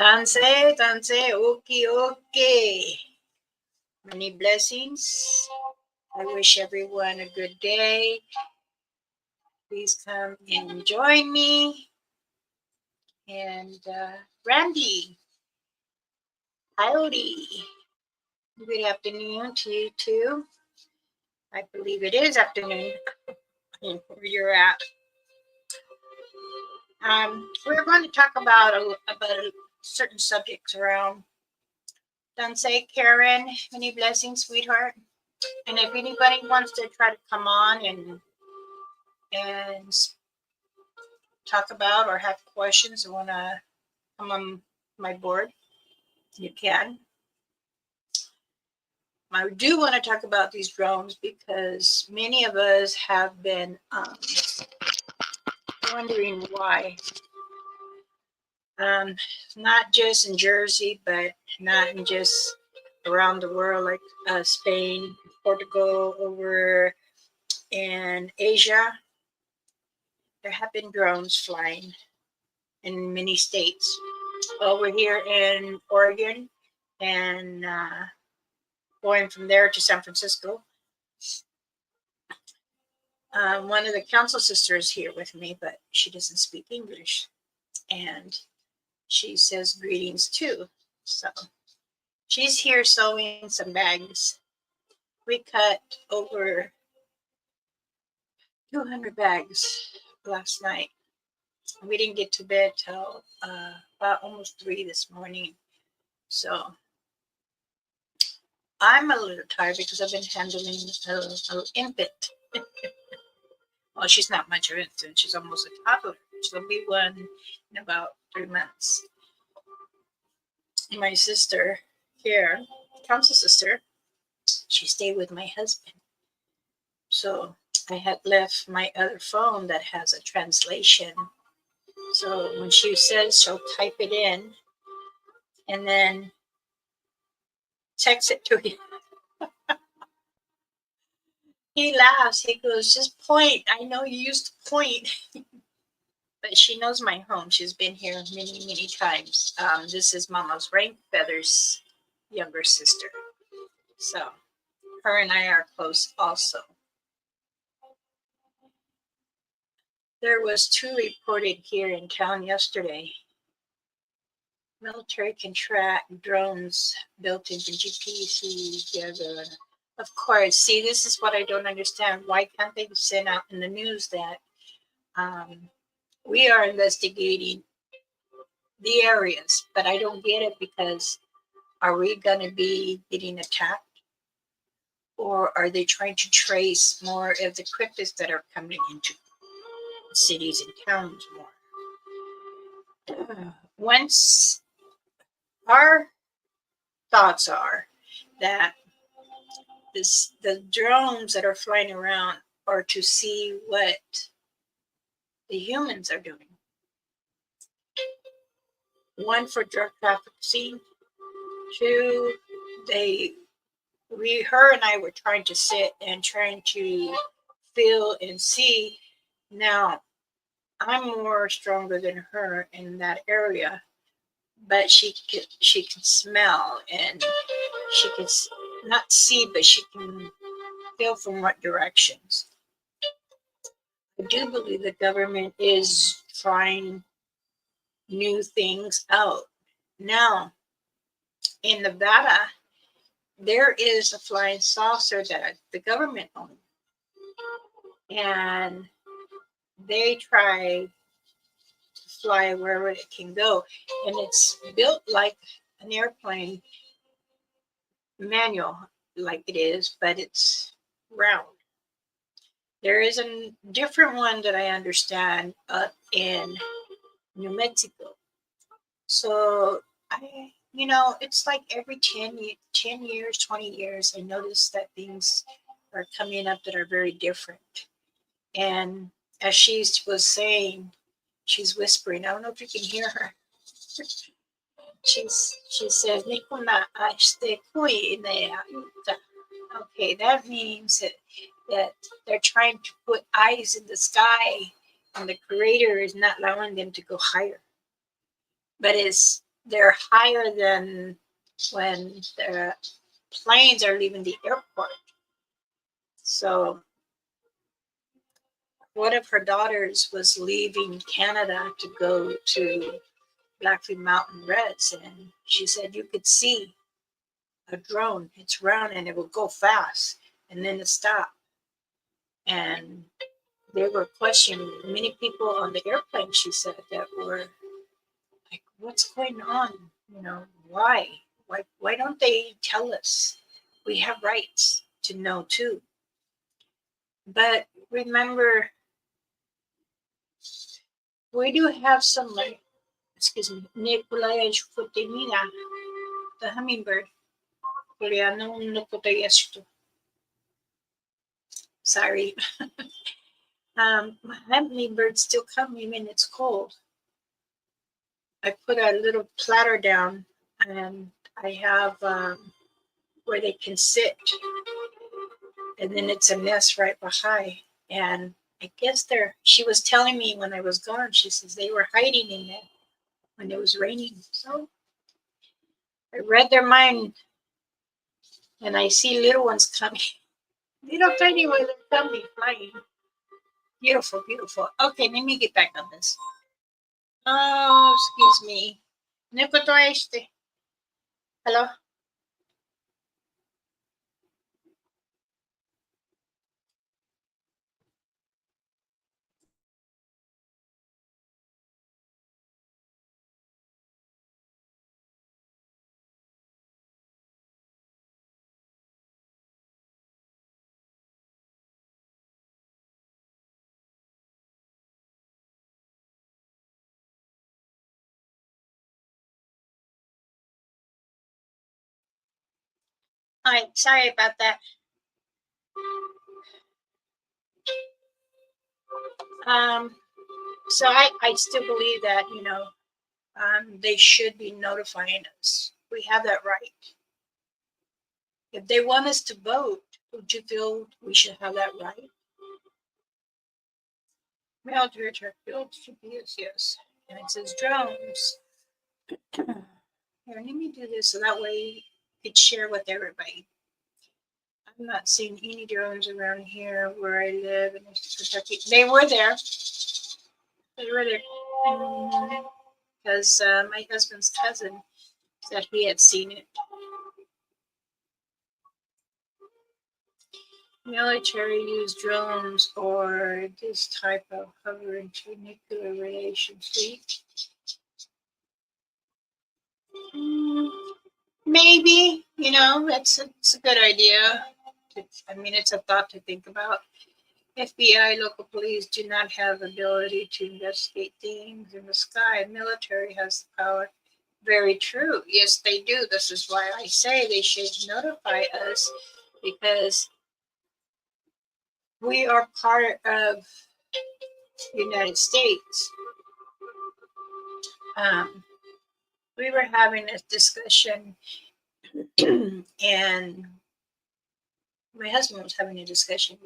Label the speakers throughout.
Speaker 1: Tanse, tanse, okay, okay. Many blessings. I wish everyone a good day. Please come and join me. And Randy, howdy. Good afternoon to you too. I believe it is afternoon where you're at. We're going to talk about certain subjects around. Tanse, Karen, many blessings, sweetheart. And if anybody wants to try to come on and talk about or have questions or want to come on my board, you can. I do want to talk about these drones because many of us have been wondering why. Not just in Jersey, but not in just around the world, like Spain, Portugal, over in Asia. There have been drones flying in many states. Over here in Oregon, and going from there to San Francisco. One of the council sisters here with me, but she doesn't speak English, and she says greetings too. So she's here sewing some bags. We cut over 200 bags last night. We didn't get to bed till about almost 3 this morning. So I'm a little tired because I've been handling an infant. Well, she's not much of an infant. She's almost a toddler. She'll be one in about 3 months. My sister here, council sister, she stayed with my husband. So I had left my other phone that has a translation. So when she says, she'll type it in and then text it to you. He laughs. He goes, just point. I know you used to point. But she knows my home. She's been here many, many times. This is Mama's Rain Feathers' younger sister. So her and I are close also. There was 2 reported here in town yesterday. Military can track drones built into GPC. Yeah, of course. See, this is what I don't understand. Why can't they send out in the news that we are investigating the areas? But I don't get it because are we going to be getting attacked? Or are they trying to trace more of the cryptids that are coming into cities and towns more? Once our thoughts are that the drones that are flying around are to see what the humans are doing. One, for drug trafficking. 2, her and I were trying to sit and trying to feel and see. Now, I'm more stronger than her in that area, but she can smell, and she can not see, but she can feel from what directions. I do believe the government is trying new things out. Now, in Nevada, there is a flying saucer that the government owns, and they try to fly wherever it can go, and it's built like an airplane manual, like it is, but it's round. There is a different one that I understand up in New Mexico. So it's like every 10 years, 20 years, I notice that things are coming up that are very different. And as she was saying, she's whispering. I don't know if you can hear her. She says, "Nikuna ashte kui neauta." Okay, that means that they're trying to put eyes in the sky, and the Creator is not allowing them to go higher. But it's they're higher than when the planes are leaving the airport. So one of her daughters was leaving Canada to go to Blackfeet Mountain Reds, and she said you could see a drone. It's round and it will go fast, and then it stop. And they were questioning many people on the airplane. She said that were like, "What's going on? You know, why? Why don't they tell us? We have rights to know too." But remember, we do have some like, excuse me, Nikolai Futimina, the hummingbird. Koreano Nokotayashito. Sorry. My hummingbirds still come even when it's cold. I put a little platter down and I have where they can sit, and then it's a nest right behind. And I guess she was telling me when I was gone, she says they were hiding in there when it was raining. So I read their mind and I see little ones coming. Little tiny ones are coming, flying. Beautiful, beautiful. Okay, let me get back on this. Oh, excuse me. Neko to este. Hello? Hi, sorry about that. Um, so I still believe that, they should be notifying us. We have that right. If they want us to vote, don't you feel we should have that right? Military truck built GPS, yes. And it says drones. Here, let me do this so that way you could share with everybody. I'm not seeing any drones around here where I live in Kentucky. They were there. They were there. Because my husband's cousin said he had seen it. Military use drones or this type of hovering to nuclear radiation fleet. Mm, maybe, it's a good idea. It's a thought to think about. FBI, local police do not have ability to investigate things in the sky. Military has the power. Very true. Yes, they do. This is why I say they should notify us because we are part of the United States. Um, we were having a discussion, and my husband was having a discussion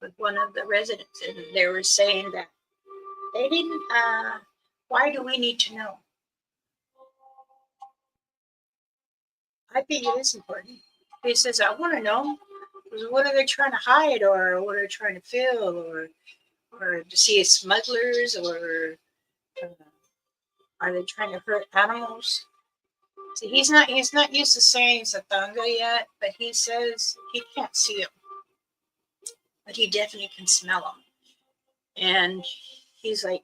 Speaker 1: with one of the residents, and they were saying that they didn't. Why do we need to know? I think it is important. He says, I want to know what are they trying to hide, or what are they trying to fill, or to see as smugglers, or uh, are they trying to hurt animals? See, he's not used to saying Satanga yet, but he says he can't see them, but he definitely can smell them. And he's like,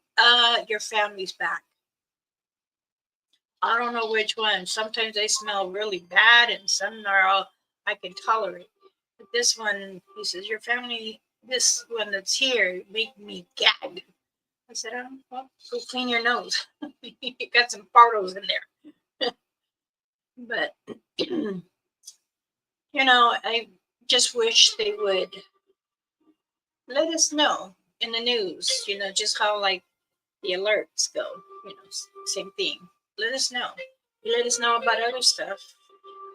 Speaker 1: your family's back. I don't know which one. Sometimes they smell really bad, and some are all I can tolerate. But this one, he says, your family, this one that's here, make me gag. I said, well, go clean your nose. You got some photos in there. But, I just wish they would let us know in the news, just how like the alerts go, same thing. Let us know. You let us know about other stuff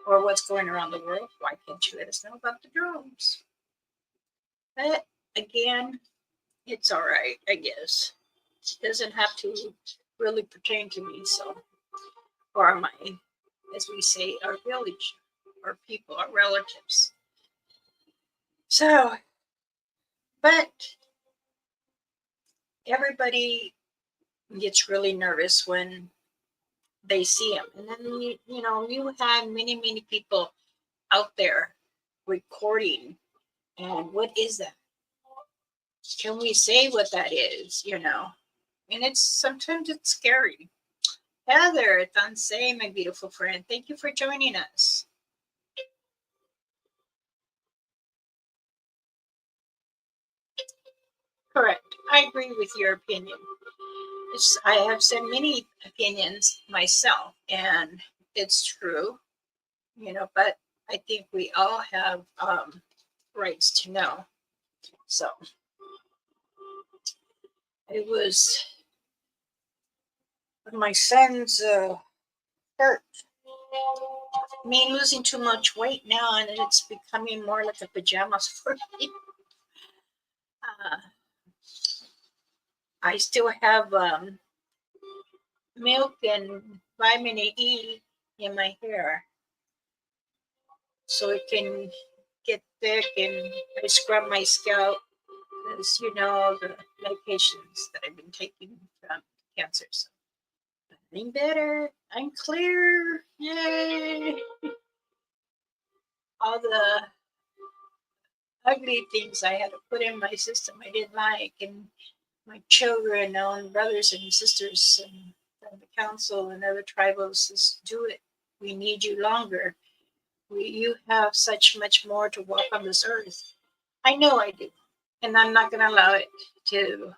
Speaker 1: or what's going around the world. Why can't you let us know about the drones? But again, it's all right, I guess. It doesn't have to really pertain to me. So or my, as we say, our village, our people, our relatives. So, but everybody gets really nervous when they see him. And then, you have many people out there recording. And what is that? Can we say what that is? And sometimes it's scary. Heather, Tansei, my beautiful friend, thank you for joining us. Correct. I agree with your opinion. I have said many opinions myself, and it's true, but I think we all have rights to know. So it was my son's hurt. Me losing too much weight now, and it's becoming more like a pajamas for me. Uh, I still have milk and vitamin E in my hair, so it can get thick, and I scrub my scalp because the medications that I've been taking from cancer. So I'm better. I'm clear. Yay! All the ugly things I had to put in my system I didn't like, and my children and brothers and sisters and from the council and other tribals says, do it. We need you longer. You have such much more to walk on this earth. I know I do. And I'm not going to allow it to,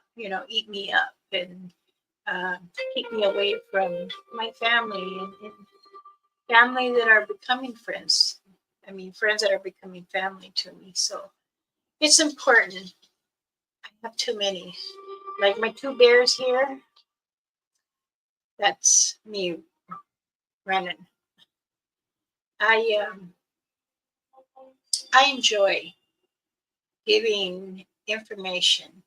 Speaker 1: eat me up and uh, keep me away from my family and family that are becoming friends. I mean, friends that are becoming family to me. So it's important. I have too many. Like my two bears here, that's me running. I I enjoy giving information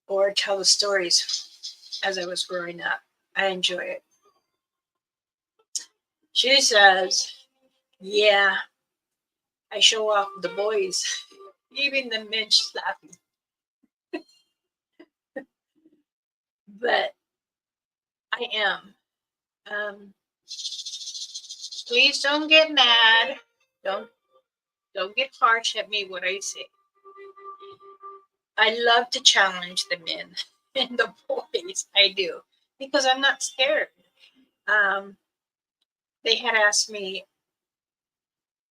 Speaker 1: or tell the stories as I was growing up. I enjoy it. She says, "Yeah, I show off the boys, even the men." She's laughing, but I am. Um, please don't get mad. Don't don't get harsh at me. What I say. I love to challenge the men and the boys. I do because I'm not scared. Um, they had asked me,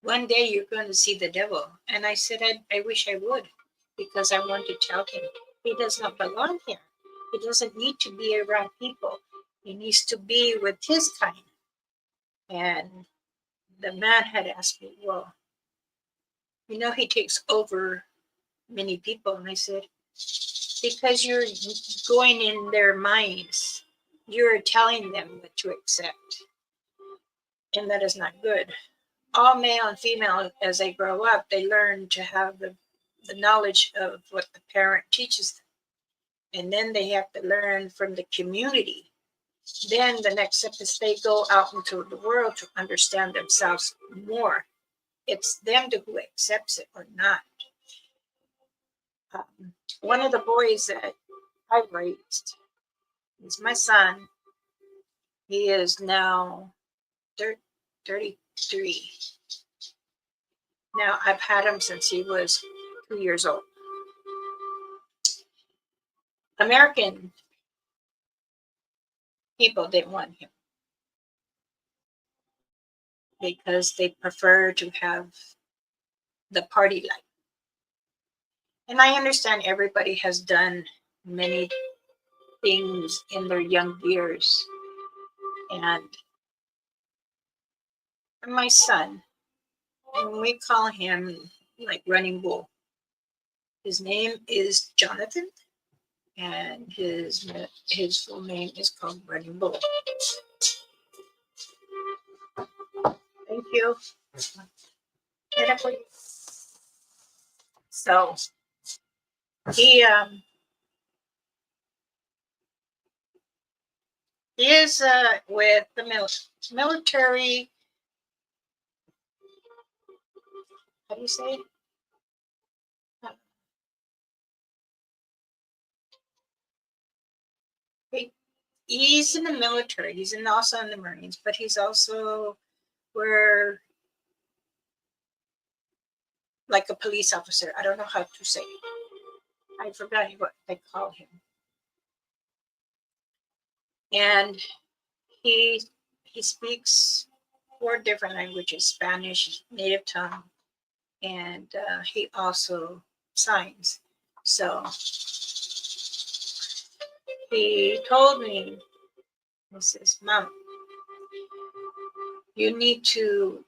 Speaker 1: one day you're going to see the devil. And I said, I wish I would, because I want to tell him he does not belong here. He doesn't need to be around people. He needs to be with his kind. And the man had asked me, well, he takes over many people. And I said, because you're going in their minds, you're telling them what to accept. And that is not good. All male and female, as they grow up, they learn to have the knowledge of what the parent teaches them. And then they have to learn from the community. Then the next step is they go out into the world to understand themselves more. It's them to who accepts it or not. One of the boys that I raised is my son. He is now 33. Now, I've had him since he was 2 years old. American people didn't want him because they prefer to have the party life. And I understand everybody has done many things in their young years. And my son, and we call him like Running Bull. His name is Jonathan, and his full name is called Running Bull. Thank you. So he He is with the military. How do you say it? He, he's in the military. He's also in the Marines, but he's also where like a police officer. I don't know how to say it. I forgot what they call him. And he he speaks four different languages: Spanish, native tongue, and he also signs. So he told me, he says, "Mom, you need to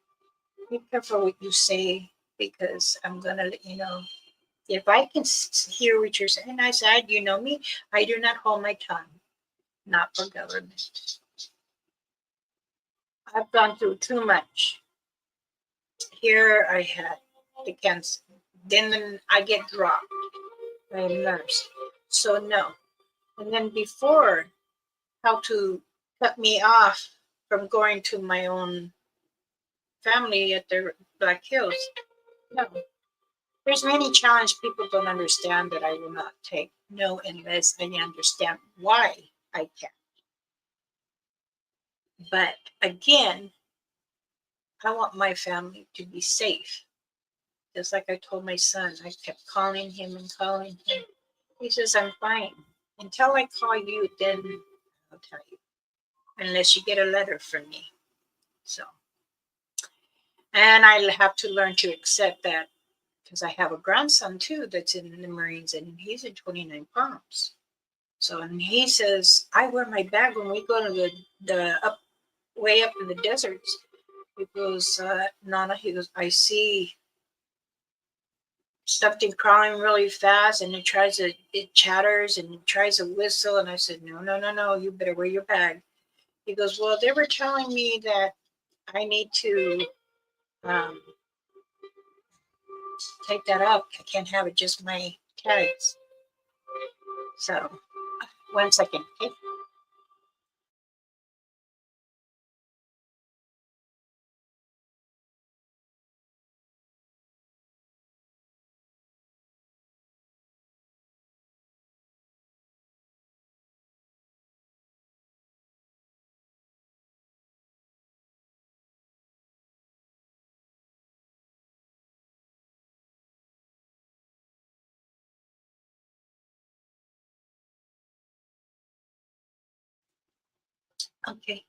Speaker 1: be careful what you say because I'm gonna let you know if I can hear what you're saying." And I said, "You know me, I do not hold my tongue, not for government. I've gone through too much. Here I had the cancer, then I get dropped by a nurse. So no. And then before, how to cut me off from going to my own family at the Black Hills. No. There's many challenges people don't understand that I will not take no unless I understand why I can. But again, I want my family to be safe. Just like I told my son, I kept calling him and calling him. He says, I'm fine. Until I call you, then I'll tell you. Unless you get a letter from me. So, and I'll have to learn to accept that because I have a grandson too that's in the Marines and he's in 29 Palms. So, and he says, I wear my bag when we go to the up, way up in the deserts. He goes, Nana, he goes, I see something crawling really fast and it chatters and it tries to whistle. And I said, no, no, no, no, you better wear your bag. He goes, well, they were telling me that I need to um, take that up. I can't have it just my tags. So, 1 second. Okay. Okay.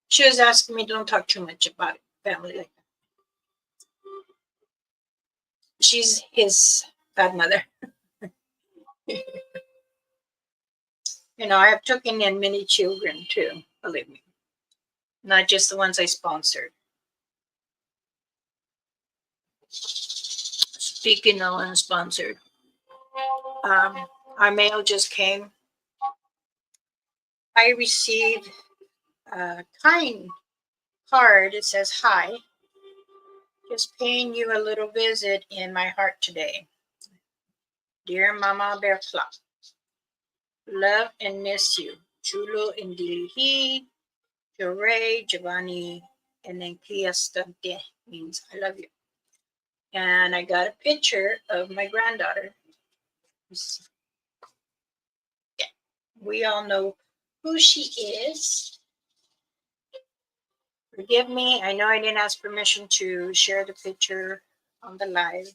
Speaker 1: She was asking me, don't talk too much about it, family like that. She's his bad mother. I have taken in many children too, believe me, not just the ones I sponsored. Speaking of unsponsored, um, our mail just came. I received a kind card. It says, hi, just paying you a little visit in my heart today. Dear Mama Bear Club, love and miss you. Chulo Indilihi, Jure, Giovanni, and then Cliastante means I love you. And I got a picture of my granddaughter. Yeah, we all know who she is. Forgive me, I know I didn't ask permission to share the picture on the live.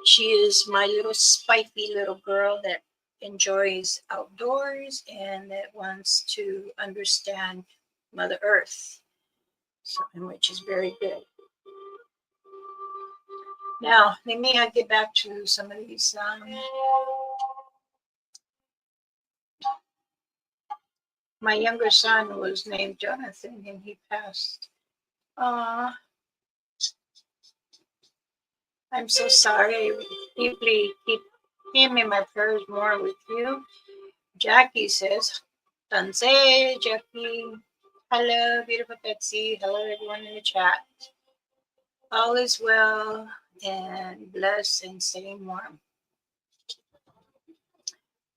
Speaker 1: She is my little spiky little girl that enjoys outdoors and that wants to understand Mother Earth, so, which is very good. Now, let me get back to some of these. My younger son was named Jonathan and he passed. I'm so sorry. Deeply keep him in my prayers more with you. Jackie says, Tanse, Jackie. Hello, beautiful Betsy. Hello, everyone in the chat. All is well and blessed and staying warm.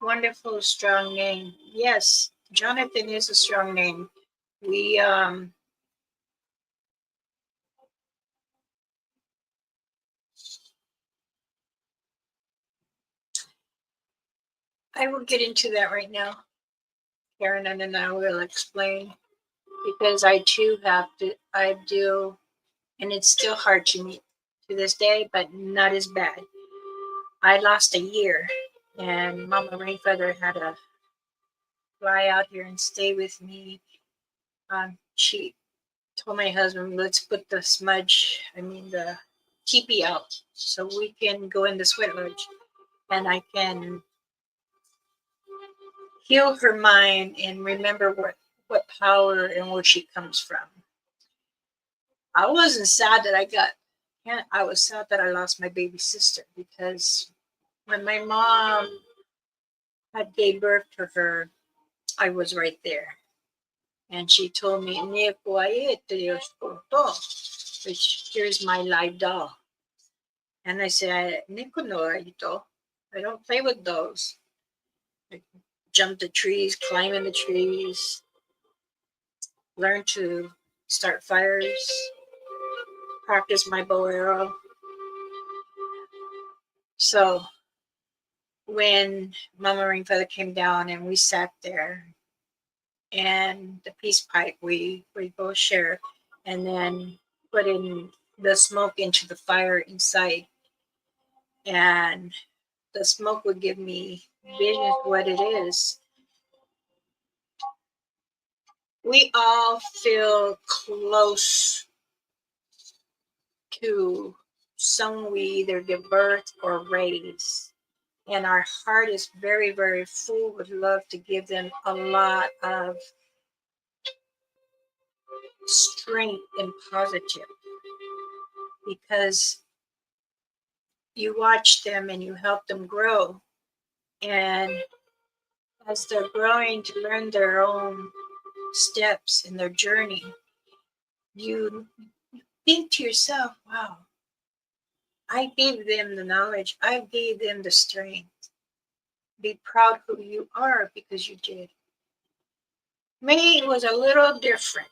Speaker 1: Wonderful, strong name. Yes, Jonathan is a strong name. We I will get into that right now. Karen and I will explain because I too have to I do, and it's still hard to me to this day, but not as bad. I lost a year and Mama Rainfeather had to fly out here and stay with me. She told my husband, let's put the the teepee out so we can go in the sweat lodge and I can heal her mind and remember what power and where she comes from. I wasn't sad that I was sad that I lost my baby sister because when my mom had gave birth to her, I was right there. And she told me, which here's my live doll. And I said, Nico no ito. I don't play with dolls. I jump the trees, climb in the trees, learn to start fires, practice my bow arrow. So when Mama Rainfeather came down and we sat there and the peace pipe we both share and then put in the smoke into the fire inside and the smoke would give me vision of what it is. We all feel close to someone we either give birth or raise. And our heart is very, very full with love to give them a lot of strength and positive because you watch them and you help them grow. And as they're growing to learn their own steps in their journey, you think to yourself, wow, I gave them the knowledge, I gave them the strength. Be proud who you are because you did. Me was a little different.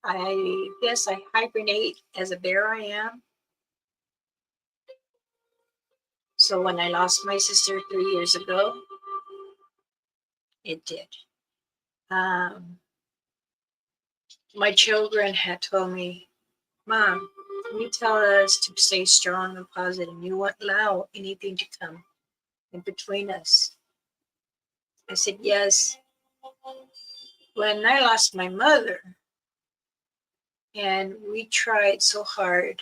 Speaker 1: I guess I hibernate as a bear I am. So when I lost my sister 3 years ago, it did. Um, my children had told me, Mom, you tell us to stay strong and positive. You won't allow anything to come in between us. I said, yes. When I lost my mother, and we tried so hard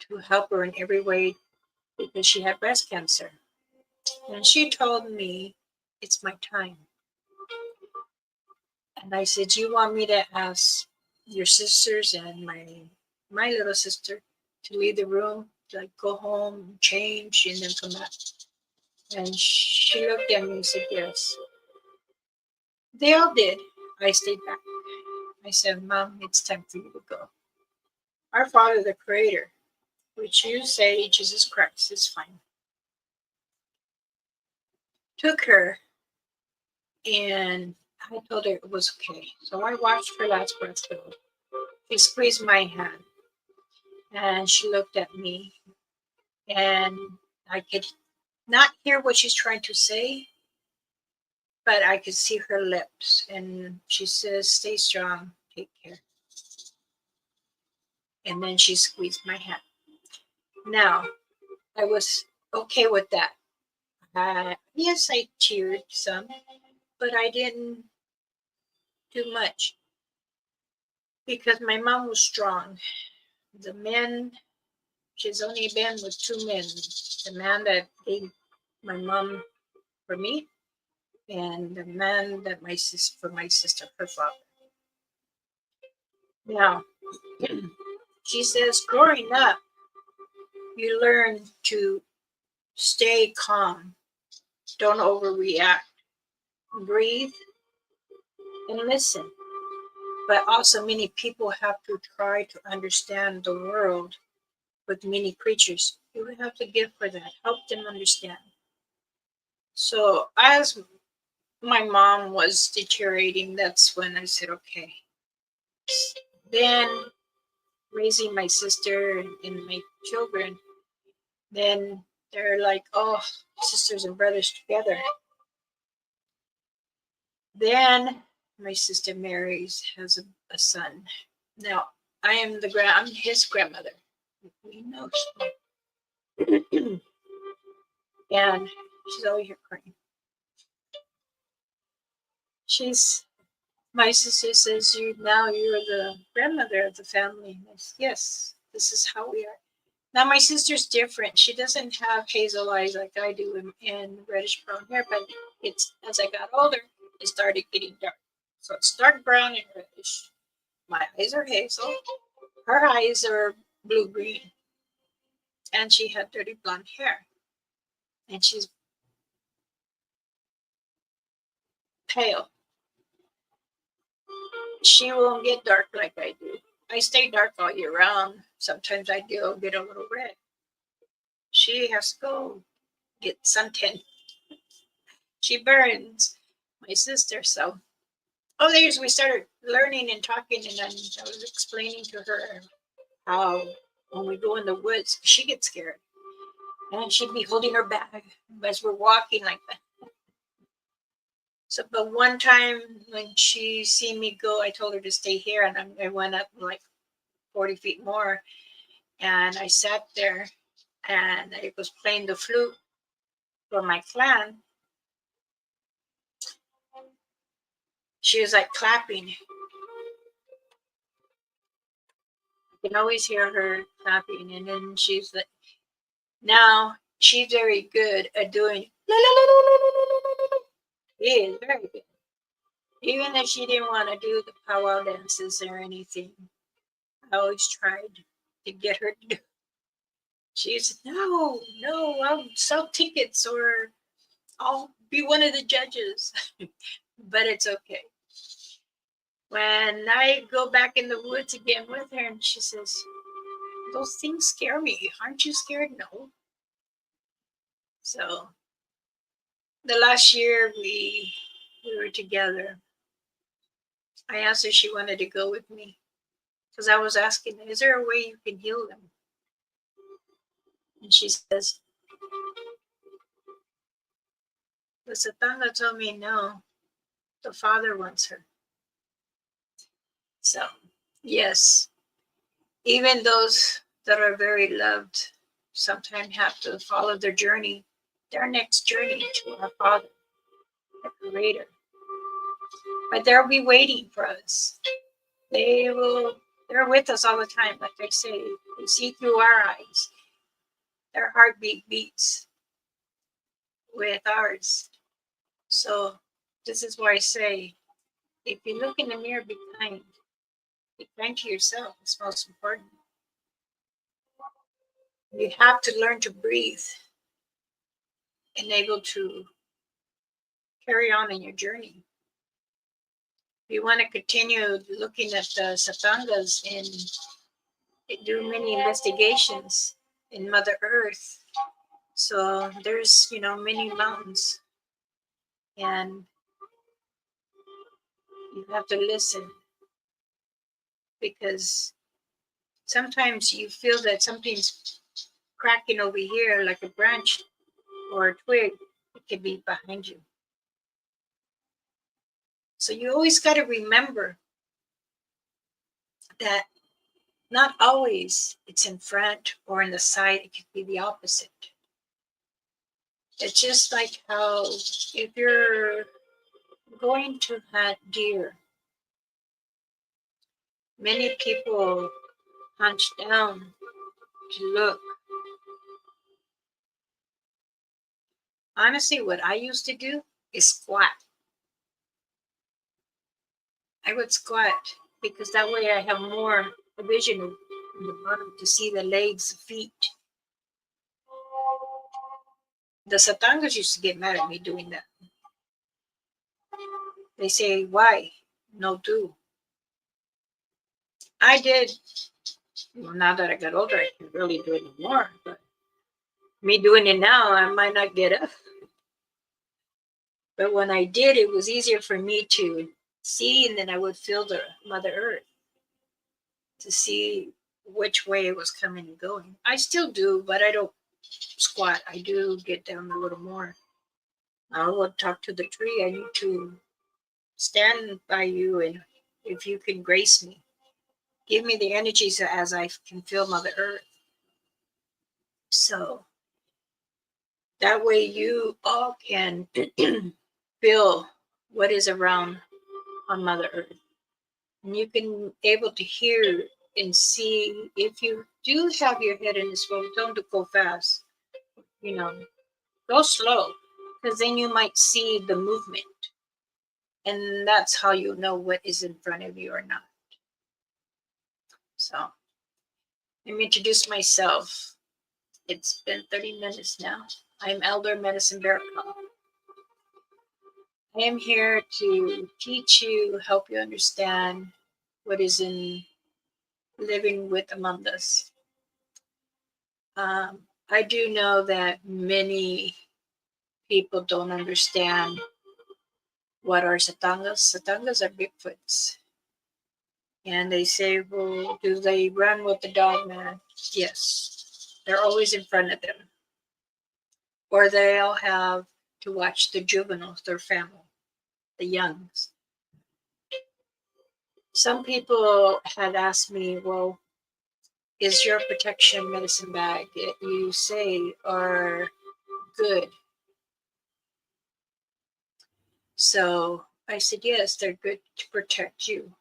Speaker 1: to help her in every way because she had breast cancer. And she told me, it's my time. And I said, you want me to ask your sisters and my little sister to leave the room, to like go home, change, and then come back? And she looked at me and said, yes. They all did. I stayed back. I said, Mom, it's time for you to go. Our Father, the Creator, which you say Jesus Christ is fine, took her and I told her it was okay. So I watched her last breath go. She squeezed my hand and she looked at me and I could not hear what she's trying to say, but I could see her lips. And she says, stay strong, take care. And then she squeezed my hand. Now, I was okay with that. Yes, I cheered some, but I didn't do much because my mom was strong. The men, she's only been with two men. The man that gave my mom for me, and the man that my sister, her father. Now, she says, growing up, you learn to stay calm, don't overreact, breathe, and listen. But also, many people have to try to understand the world with many creatures. You have to give for that, help them understand. So as my mom was deteriorating, that's when I said, okay. Then raising my sister and my children, then they're like, oh, sisters and brothers together. Then my sister marries, has a son. Now I'm his grandmother. He knows. And she's over here crying. She's My sister says, you're the grandmother of the family. And I said, yes, this is how we are. Now my sister's different. She doesn't have hazel eyes like I do and reddish brown hair, but it's as I got older, it started getting dark. So it's dark brown and reddish. My eyes are hazel. Her eyes are blue green. And she had dirty blonde hair. And she's pale. She won't get dark like I do. I stay dark all year round. Sometimes I do get a little red. She has to go get suntan. She burns, my sister. So over the years, we started learning and talking, and then I was explaining to her how when we go in the woods, she gets scared, and she'd be holding her bag as we're walking like that. So, but one time when she seen me go, I told her to stay here, and I went up like 40 feet more, and I sat there, and I was playing the flute for my clan. She was like clapping. I can always hear her clapping, and then she's like, now she's very good at doing la la la la la la la la la. She is very good. Even if she didn't want to do the powwow dances or anything, I always tried to get her to do. She said, no, no, I'll sell tickets or I'll be one of the judges. But it's okay. When I go back in the woods again with her and she says, those things scare me. Aren't you scared? No. So the last year we were together. I asked her if she wanted to go with me because I was asking, is there a way you can heal them? And she says, the Satanga told me no, the Father wants her. So, yes, even those that are very loved sometimes have to follow their next journey to our Father, the Creator. But they'll be waiting for us. They're with us all the time. Like I say, they see through our eyes. Their heartbeat beats with ours. So this is why I say, if you look in the mirror, be kind. Be kind to yourself. It's most important. You have to learn to breathe and able to carry on in your journey. If you want to continue looking at the Satangas and do many investigations in Mother Earth, so there's many mountains, and you have to listen because sometimes you feel that something's cracking over here, like a branch or a twig. It could be behind you. So you always got to remember that not always it's in front or in the side. It could be the opposite. It's just like how if you're going to hunt deer, many people hunch down to look. Honestly, what I used to do is squat. I would squat because that way I have more vision of the bottom to see the legs, feet. The Satangas used to get mad at me doing that. They say, why? No do. I did. Well, now that I got older, I can really do it anymore. But me doing it now, I might not get up. But when I did, it was easier for me to see, and then I would feel the Mother Earth to see which way it was coming and going. I still do, but I don't squat. I do get down a little more. I will talk to the tree. I need to stand by you, and if you can grace me, give me the energies as I can feel Mother Earth. So that way you all can feel what is around on Mother Earth. And you can able to hear and see. If you do have your head in this world, don't go fast. You know, go slow, because then you might see the movement. And that's how you know what is in front of you or not. So let me introduce myself. It's been 30 minutes now. I'm Elder Medicine Bear Claw. I am here to teach you, help you understand what is in living with among us. I do know that many people don't understand what are satangas. Satangas are Bigfoots. And they say, well, do they run with the dog man? Yes. They're always in front of them. Or they'll have to watch the juveniles, their family, the youngs. Some people had asked me, well, is your protection medicine bag that you say are good? So I said, yes, they're good to protect you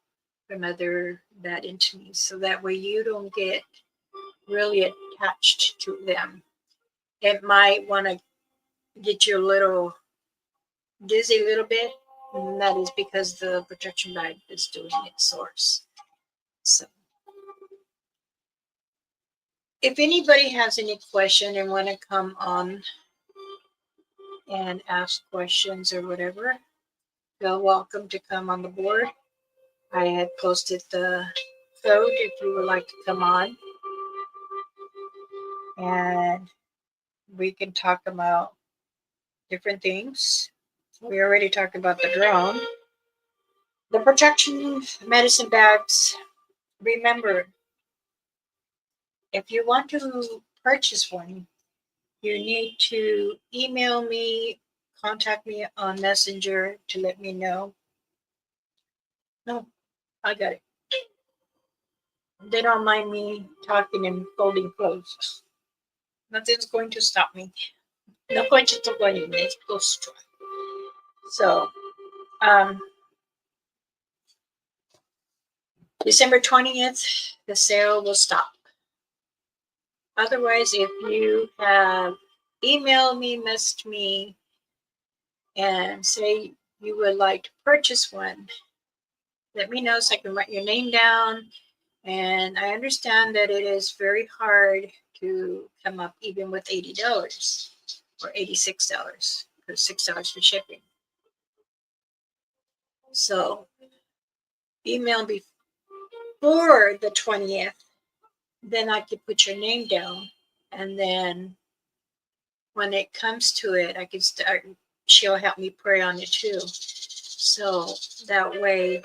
Speaker 1: from other bad entities. So that way you don't get really attached to them. It might want to get you a little dizzy a little bit. And that is because the protection bag is doing its source. So if anybody has any question and want to come on and ask questions or whatever, feel welcome to come on the board. I had posted the code if you would like to come on, and we can talk about different things. We already talked about the drone. The protection medicine bags. Remember, if you want to purchase one, you need to email me, contact me on Messenger to let me know. No, I got it. They don't mind me talking and folding clothes. Nothing's going to stop me. No question to go in. Let's go strong. So, December 20th, the sale will stop. Otherwise, if you have emailed me, messaged me, and say you would like to purchase one, let me know so I can write your name down. And I understand that it is very hard to come up even with $80 or $86 for $6 for shipping. So email before the 20th, then I could put your name down. And then when it comes to it, I can start, she'll help me pray on it too. So that way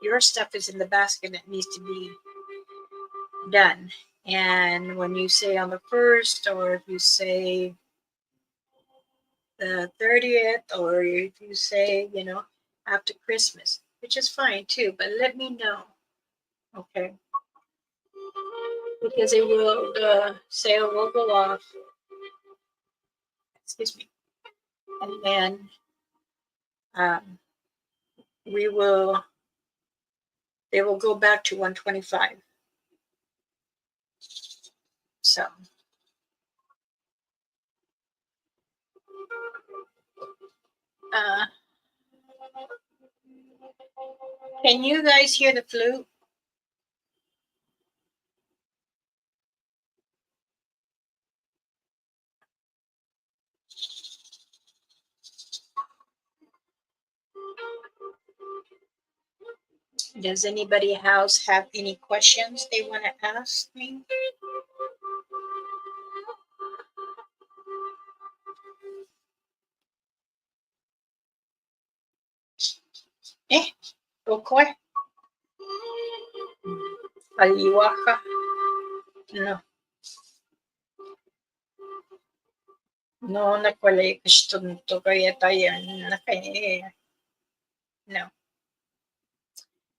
Speaker 1: your stuff is in the basket that needs to be done. And when you say on the 1st, or if you say the 30th, or if you say, after Christmas, which is fine too, but let me know. Okay. Because the sale will go off. Excuse me. And then they will go back to 125. So can you guys hear the flute? Does anybody else have any questions they want to ask me? Eh, Okoy? Aliwaka? No. No, nakwalay to kaya tayo nakaya. No.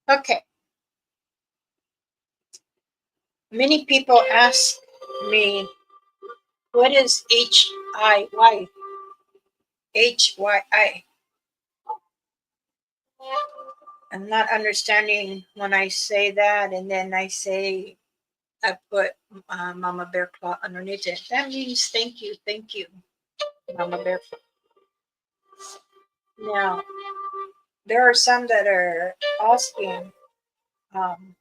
Speaker 1: Okay. Many people ask me, what is HIY? HYI. I'm not understanding when I say that, and then I say I put Mama Bear Claw underneath it. That means thank you, Mama Bear Claw. Now, there are some that are asking, um,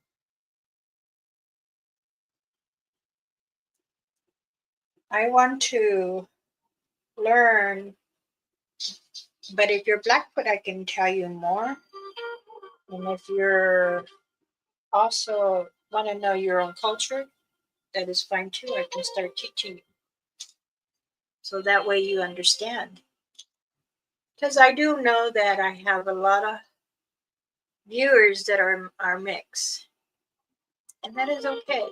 Speaker 1: I want to learn, but if you're Blackfoot, I can tell you more. And if you're also want to know your own culture, that is fine too. I can start teaching you. So that way you understand. Because I do know that I have a lot of viewers that are mixed. And that is okay.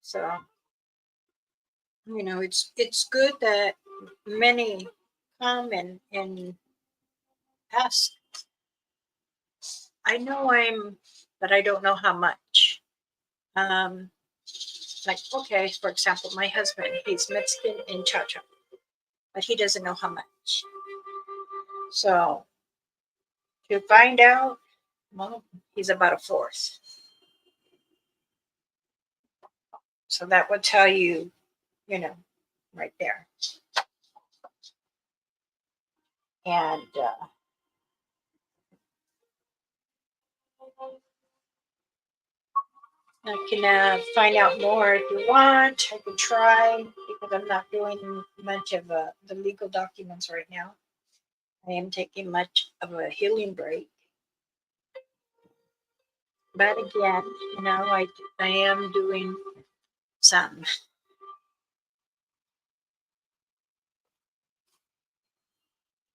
Speaker 1: So, it's good that many come and ask. I know but I don't know how much. Um, like, okay, for example, my husband, he's Mexican in Chacha, but he doesn't know how much. So to find out, well, he's about a fourth. So that would tell you, right there. And I can find out more if you want. I can try because I'm not doing much of the legal documents right now. I am taking much of a healing break. But again, I am doing some.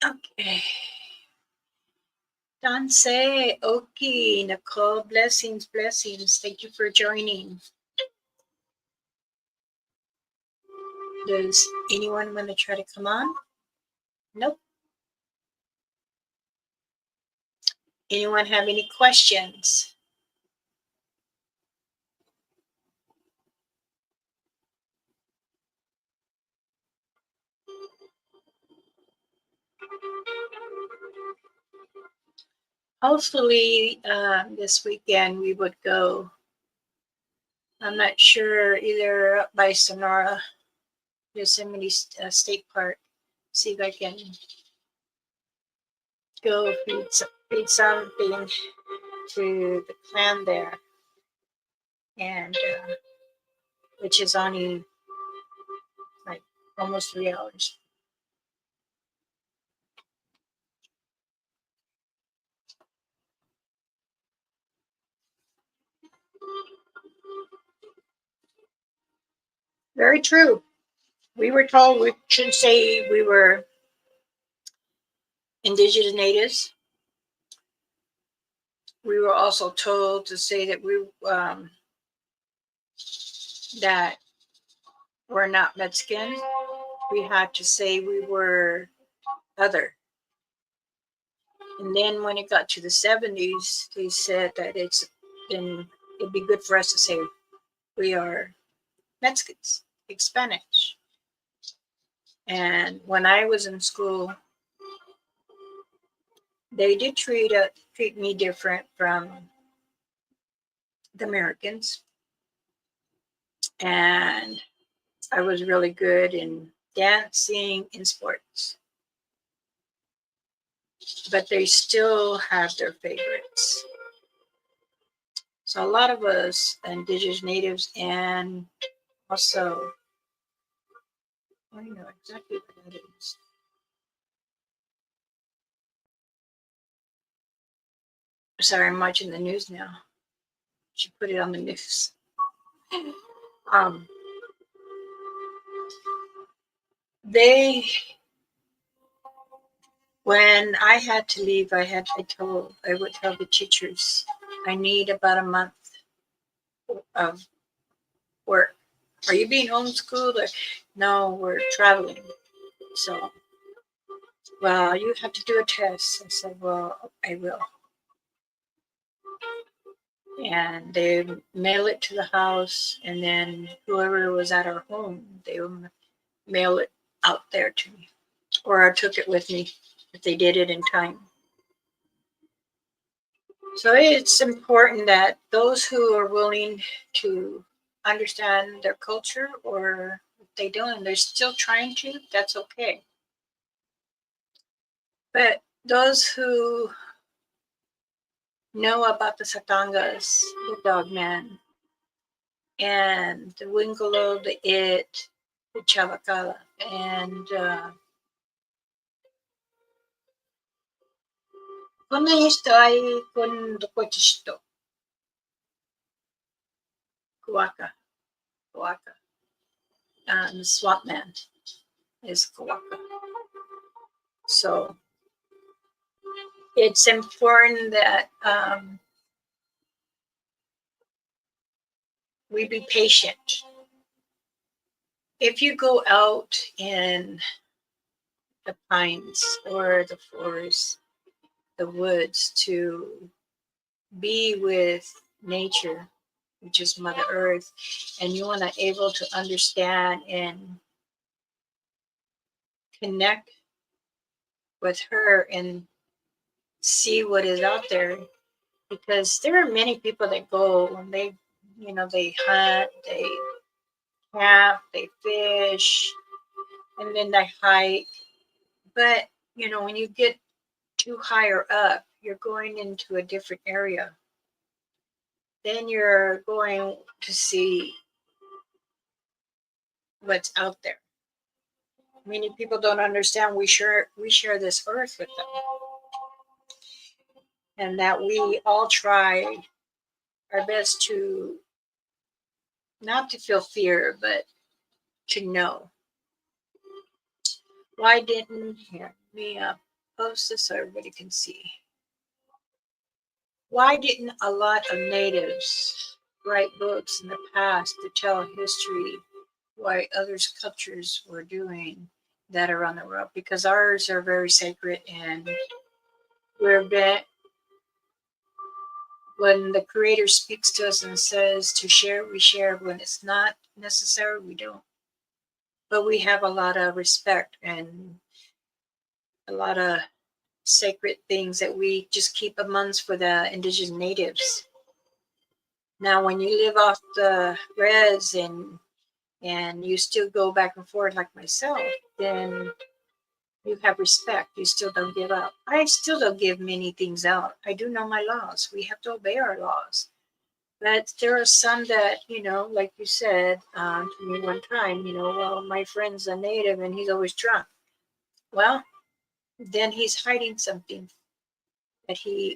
Speaker 1: Okay. Danse, Oki, Nicole, blessings, blessings. Thank you for joining. Does anyone want to try to come on? Nope. Anyone have any questions? Hopefully, this weekend we would go. I'm not sure, either up by Sonora, Yosemite State Park. See if I can go feed something to the clan there, and which is only like almost 3 hours. Very true. We were told we should say we were indigenous natives. We were also told to say that that we're not Mexican. We had to say we were other. And then when it got to the 70s, they said that it'd be good for us to say we are Mexicans, speak Spanish. And when I was in school, they did treat me different from the Americans. And I was really good in dancing and sports. But they still have their favorites. So a lot of us indigenous natives, and also, I know exactly what that is. Sorry, I'm watching the news now. She put it on the news. Um, they When I had to leave, I would tell the teachers, I need about a month of work. Are you being homeschooled? Or, no, we're traveling. So, well, you have to do a test. I said, well, I will. And they mail it to the house, and then whoever was at our home, they would mail it out there to me, or I took it with me if they did it in time. So it's important that those who are willing to understand their culture, or if they don't and they're still trying to, that's okay. But those who know about the Satangas, the Dogman, and the Wingalo, the It, the Chavacala, and Kunahisto ay kun Dukochisto, Kuwaka, Kuwaka. The Swamp Man is Kuwaka. So it's important that we be patient. If you go out in the pines or the forest, the woods, to be with nature, which is Mother Earth, and you want to able to understand and connect with her and see what is out there, because there are many people that go and they hunt, they camp, they fish, and then they hike. But when you get too higher up, you're going into a different area. Then you're going to see what's out there. Many people don't understand we share this earth with them, and that we all try our best to not to feel fear, but to know. Why didn't me post this so everybody can see? Why didn't a lot of natives write books in the past to tell history, why others' cultures were doing that around the world? Because ours are very sacred, and we're when the Creator speaks to us and says to share, we share. When it's not necessary, we don't. But we have a lot of respect and a lot of sacred things that we just keep amongst for the indigenous natives. Now, when you live off the res and you still go back and forth like myself, then you have respect. You still don't give up. I still don't give many things out. I do know my laws. We have to obey our laws. But there are some that, like you said to me one time, well, my friend's a native and he's always drunk. Well, then he's hiding something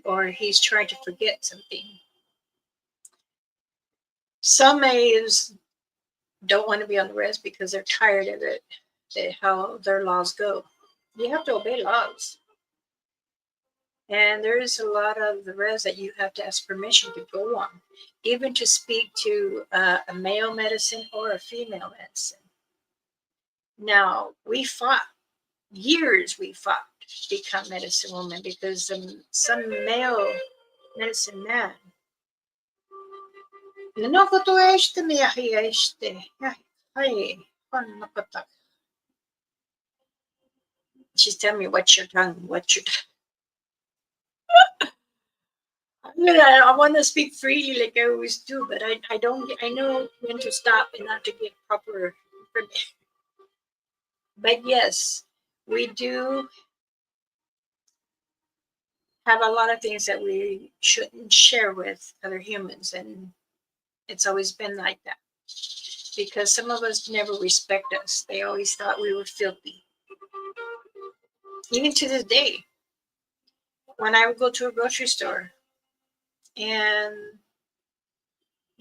Speaker 1: or he's trying to forget something. Some natives don't want to be on the res because they're tired of it, how their laws go. You have to obey laws. And there is a lot of the res that you have to ask permission to go on, even to speak to a male medicine or a female medicine. Now, we fought to become medicine woman, because some male medicine man, she's telling me, what's your tongue? What's your tongue? I want to speak freely like I always do, but I don't. I know when to stop and not to get proper information. But yes, we do have a lot of things that we shouldn't share with other humans, and it's always been like that, because some of us never respect us. They always thought we were filthy. Even to this day, when I would go to a grocery store and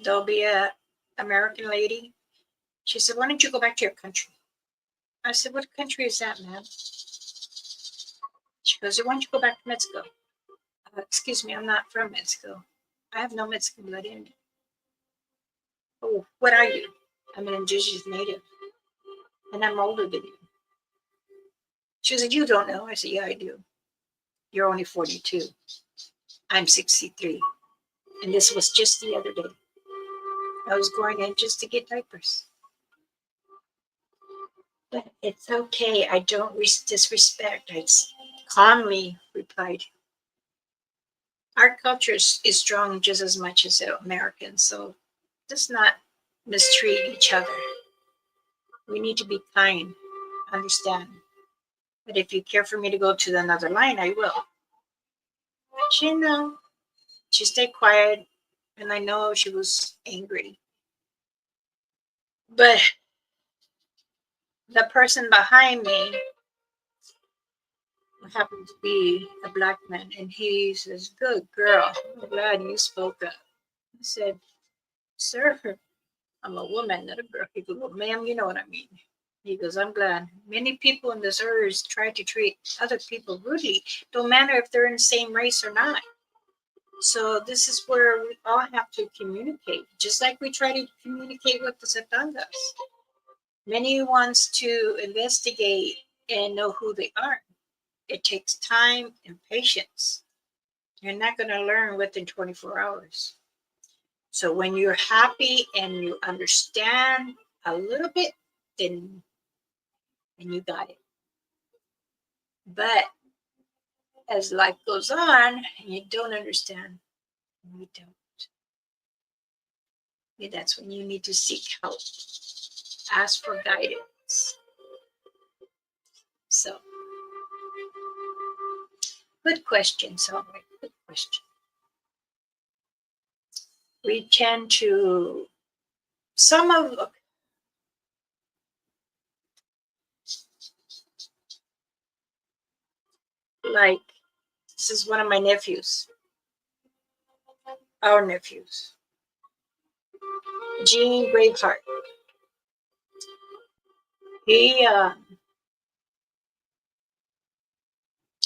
Speaker 1: there'll be a American lady, she said, "Why don't you go back to your country?" I said, "What country is that, man?" She She goes, why don't you go back to Mexico? Excuse me, I'm not from Mexico. I have no Mexican blood in me. Oh, what are you? I'm an indigenous native, and I'm older than you. She said, you don't know. I said, yeah, I do. You're only 42. I'm 63. And this was just the other day. I was going in just to get diapers. But it's okay. I don't disrespect. I calmly replied. Our culture is strong just as much as Americans, so let's not mistreat each other. We need to be kind, understand. But if you care for me to go to another line, I will. But she stayed quiet, and I know she was angry. But the person behind me happened to be a black man, and he says, good girl, I'm glad you spoke up. I said, sir, I'm a woman, not a girl. He goes, well, ma'am, you know what I mean. He goes, I'm glad. Many people in this earth try to treat other people rudely. Don't matter if they're in the same race or not. So this is where we all have to communicate, just like we try to communicate with the Satangas. Many wants to investigate and know who they are. It takes time and patience. You're not going to learn within 24 hours. So when you're happy and you understand a little bit, then you got it. But as life goes on and you don't understand, you don't. Yeah, that's when you need to seek help. Ask for guidance. So, good question, Salma. Good question. We tend to, some of, like, this is one of my nephews, our nephews, Gene Braveheart. He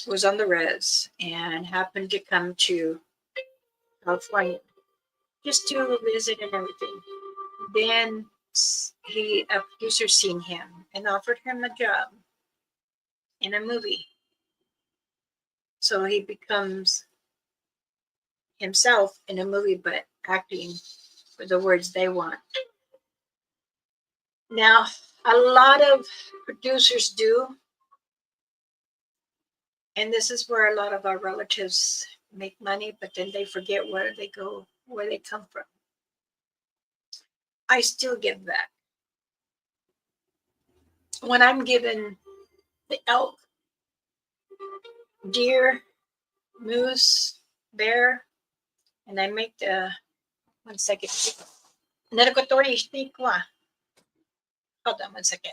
Speaker 1: was on the res and happened to come to California just to visit and everything. Then a producer seen him and offered him a job in a movie. So he becomes himself in a movie, but acting for the words they want. Now, a lot of producers do, and this is where a lot of our relatives make money, but then they forget where they go, where they come from. I still give back. When I'm given the elk, deer, moose, bear, and I make the 1 second. Hold on 1 second.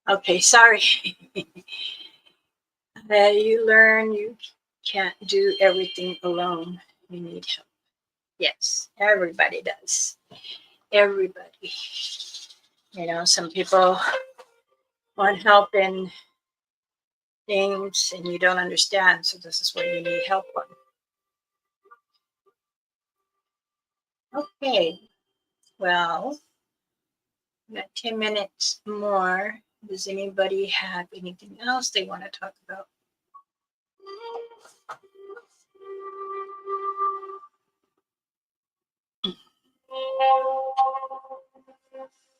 Speaker 1: Okay, sorry. You learn you can't do everything alone. You need help. Yes, everybody does. Everybody. Some people want help in things and you don't understand. So this is what you need help on. Okay. Well, Got 10 minutes more. Does anybody have anything else they want to talk about?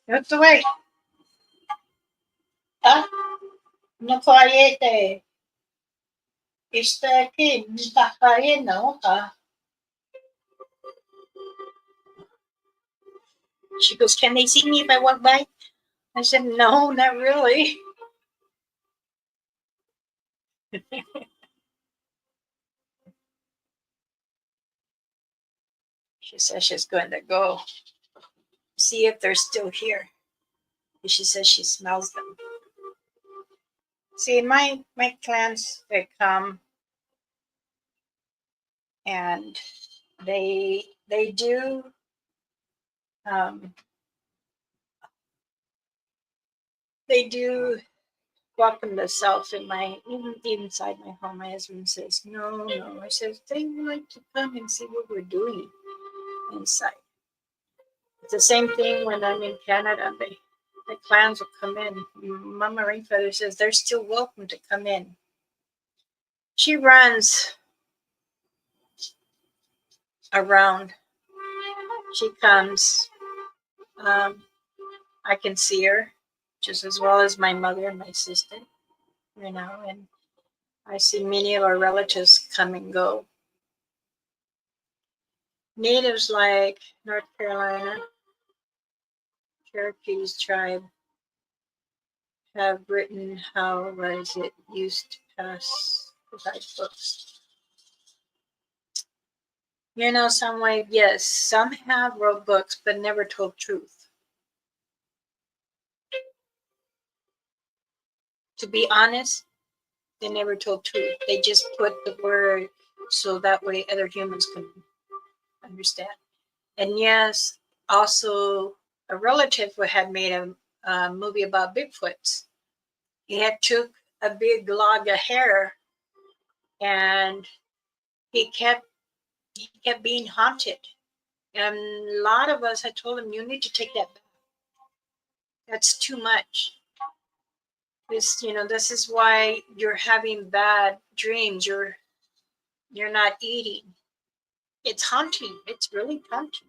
Speaker 1: What's the way? Ah, no quiet. Está aquí, está cayendo. She goes, "Can they see me if I walk by?" I said, "No, not really." She says she's going to go see if they're still here. She says she smells them. See, my clans, they come and they do um, they do welcome themselves in my even inside my home. My husband says no, no. I says they like to come and see what we're doing inside. It's the same thing when I'm in Canada. The clans will come in. Mama Rainfeather says they're still welcome to come in. She runs around. She comes. Um, I can see her just as well as my mother and my sister, and I see many of our relatives come and go. Natives like North Carolina, Cherokees tribe have written how was it used to pass the guidebooks. Some way, yes, some have wrote books but never told truth. To be honest, they never told truth. They just put the word so that way other humans can understand. And yes, also a relative had made a movie about Bigfoots. He had took a big log of hair and he kept being haunted. And a lot of us had told him, you need to take that back. That's too much. This is why you're having bad dreams. You're not eating. It's haunting. It's really haunting.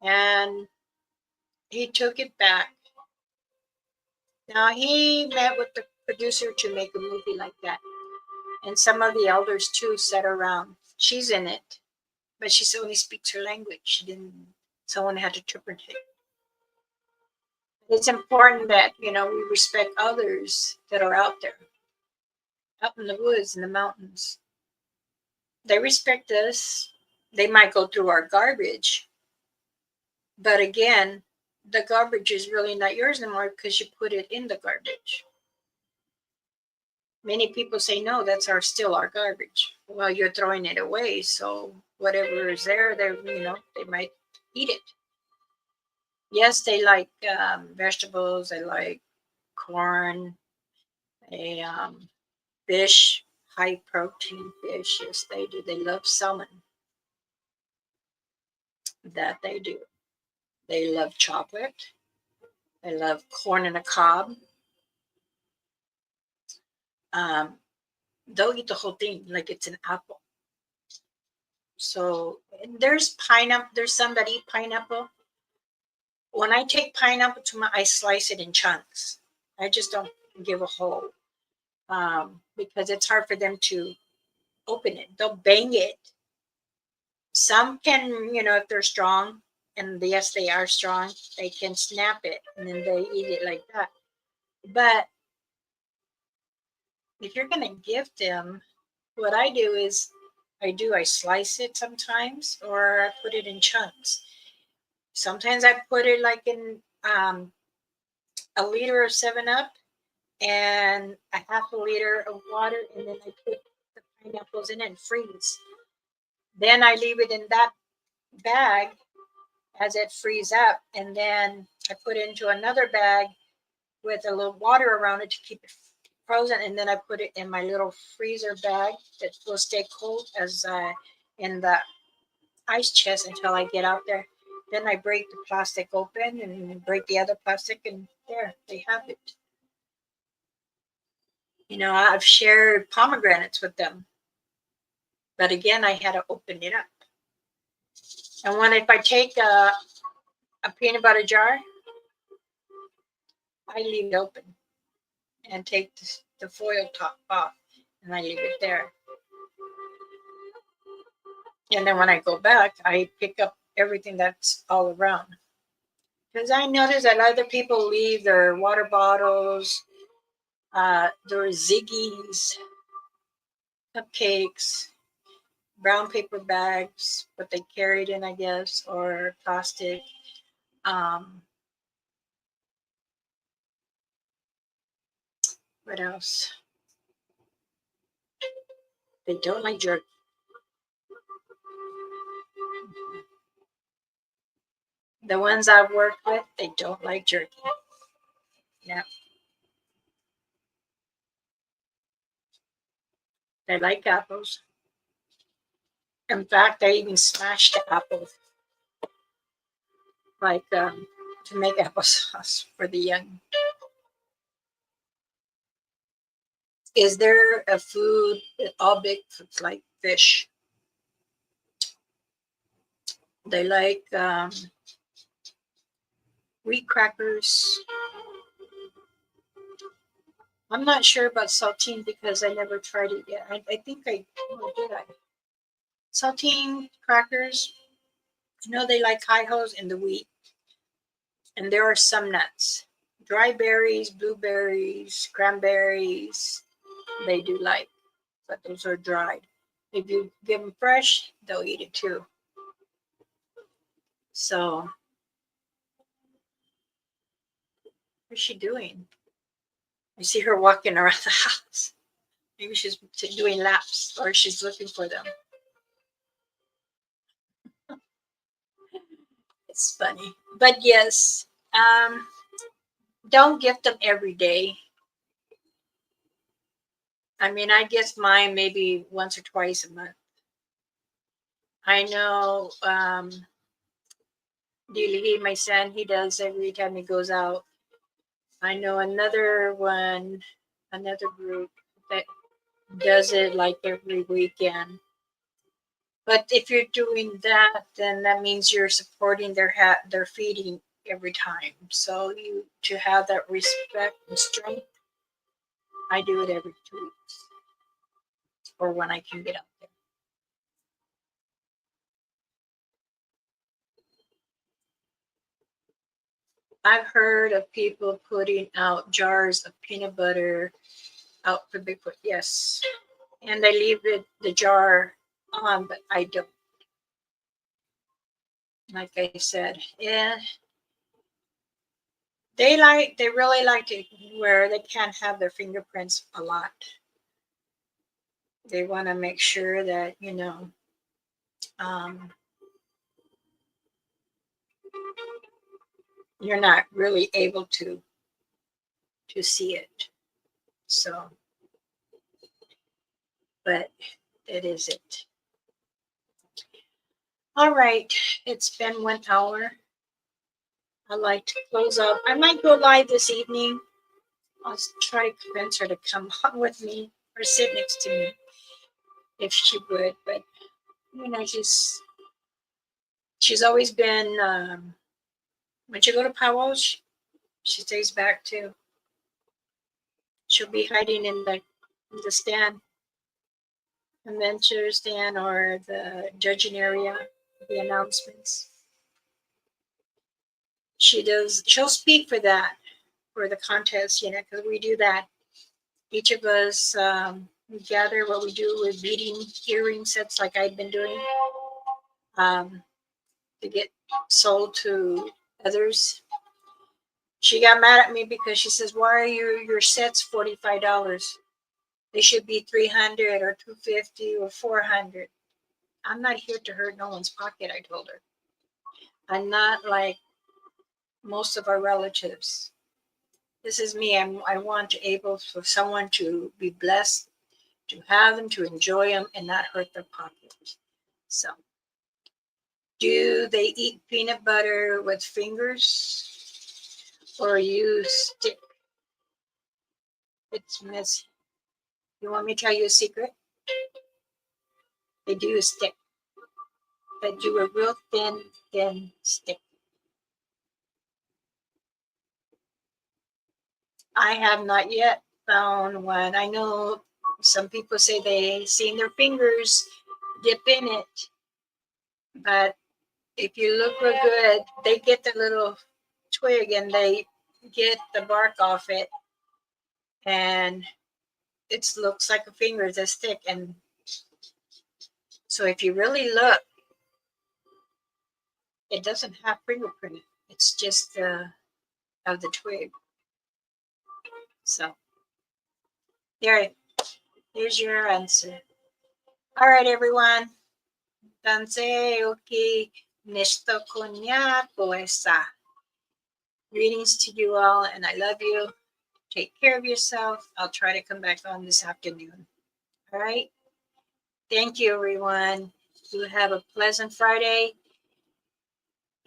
Speaker 1: And he took it back. Now he met with the producer to make a movie like that. And some of the elders too sat around. She's in it, but she only speaks her language. She didn't. Someone had to interpret it. It's important that we respect others that are out there, out in the woods, in the mountains. They respect us. They might go through our garbage, but again, the garbage is really not yours anymore because you put it in the garbage. Many people say no, that's still our garbage. Well, you're throwing it away, so whatever is there, they might eat it. Yes, they like vegetables. They like corn. They fish, high protein fish. Yes, they do. They love salmon. That they do. They love chocolate. They love corn in a cob. Um, they'll eat the whole thing like it's an apple. So there's pineapple. There's some that eat pineapple. When I take pineapple I slice it in chunks. I just don't give a whole because it's hard for them to open it. They'll bang it. Some can, if they're strong, and yes, they are strong, they can snap it and then they eat it like that. But if you're going to give them, what I do is I slice it sometimes or I put it in chunks. Sometimes I put it like in a liter of 7-Up and a half a liter of water, and then I put the pineapples in and freeze. Then I leave it in that bag as it frees up, and then I put it into another bag with a little water around it to keep it frozen, and then I put it in my little freezer bag that will stay cold as in the ice chest until I get out there. Then I break the plastic open and break the other plastic, and there they have it. I've shared pomegranates with them, but again, I had to open it up. And if I take a peanut butter jar, I leave it open and take the foil top off, and I leave it there. And then when I go back, I pick up everything that's all around. Because I notice that other people leave their water bottles, their Ziggies, cupcakes, brown paper bags, what they carried in, I guess, or plastic. Um, what else? They don't like jerky. The ones I've worked with, they don't like jerky. Yeah, they like apples. In fact, I even smashed the apples, like to make applesauce for the young. Is there a food that all big foods like fish? They like wheat crackers. I'm not sure about saltine because I never tried it yet. I think did I? Saltine crackers. I know they like high hos and the wheat. And there are some nuts. Dry berries, blueberries, cranberries, they do like, but those are dried. If you give them fresh, they'll eat it too. So, what's she doing? I see her walking around the house. Maybe she's doing laps or she's looking for them. It's funny. But yes, don't gift them every day. I mean, I gift mine maybe once or twice a month. I know Dilihi, my son, he does every time he goes out. I know another one, another group that does it like every weekend. But if you're doing that, then that means you're supporting their feeding every time. So you to have that respect and strength, I do it every 2 weeks or when I can get out there. I've heard of people putting out jars of peanut butter out for Bigfoot. Yes, and they leave the jar on, but I don't. Like I said, yeah, they really like it where they can't have their fingerprints a lot. They want to make sure that um, you're not really able to see it. So, but it is it. All right, it's been 1 hour. I like to close up. I might go live this evening. I'll try to convince her to come on with me or sit next to me if she would. But she's always been when she go to powwow, she stays back too. She'll be hiding in the stand, convention stand, or the judging area, the announcements. She'll speak for that, for the contest, because we do that. Each of us we gather what we do with beading earring sets, like I've been doing, um, to get sold to others. She got mad at me because she says, "Why are your sets $45? They should be 300 or 250 or 400." I'm not here to hurt no one's pocket, I told her. I'm not like most of our relatives. This is me. I want to able for someone to be blessed, to have them, to enjoy them, and not hurt their pocket. So Do they eat peanut butter with fingers or use stick? It's messy. You want me to tell you a secret? They do a stick. They do a real thin stick. I have not yet found one. I know some people say they seen their fingers dip in it, but if you look real good, they get the little twig and they get the bark off it, and it looks like a finger is a stick. And so if you really look, it doesn't have fingerprint. It's just of the twig. So there's your answer. All right, everyone. Danse okay. Nisto konya poesa. Greetings to you all, and I love you. Take care of yourself. I'll try to come back on this afternoon. All right. Thank you, everyone. You have a pleasant Friday.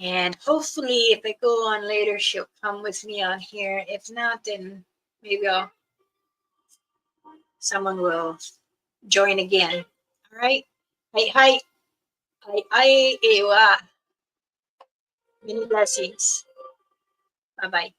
Speaker 1: And hopefully, if I go on later, she'll come with me on here. If not, then maybe someone will join again. All right. Hi, hi. Hi, hi, Ewa. Many blessings. Bye bye.